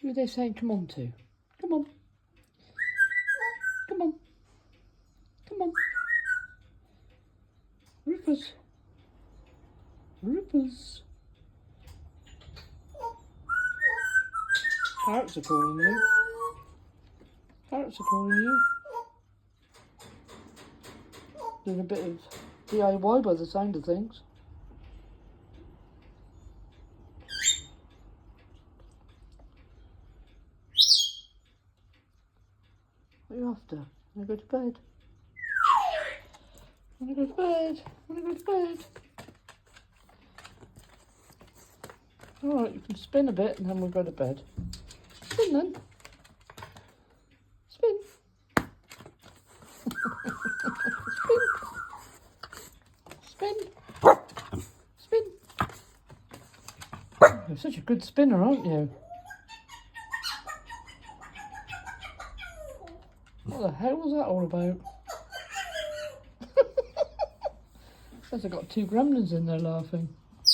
Who are they saying come on to? Come on. Come on. Come on. Rufus. Rufus. Parrots are calling you. Parrots are calling you. Doing a bit of DIY by the sound of things. What are you after? Want to go to bed? Want to go to bed? Want to go to bed? Alright, you can spin a bit and then we'll go to bed. Spin then. Spin. Spin. Spin. Spin. You're such a good spinner, aren't you? What the hell was that all about? Says I got two gremlins in there laughing.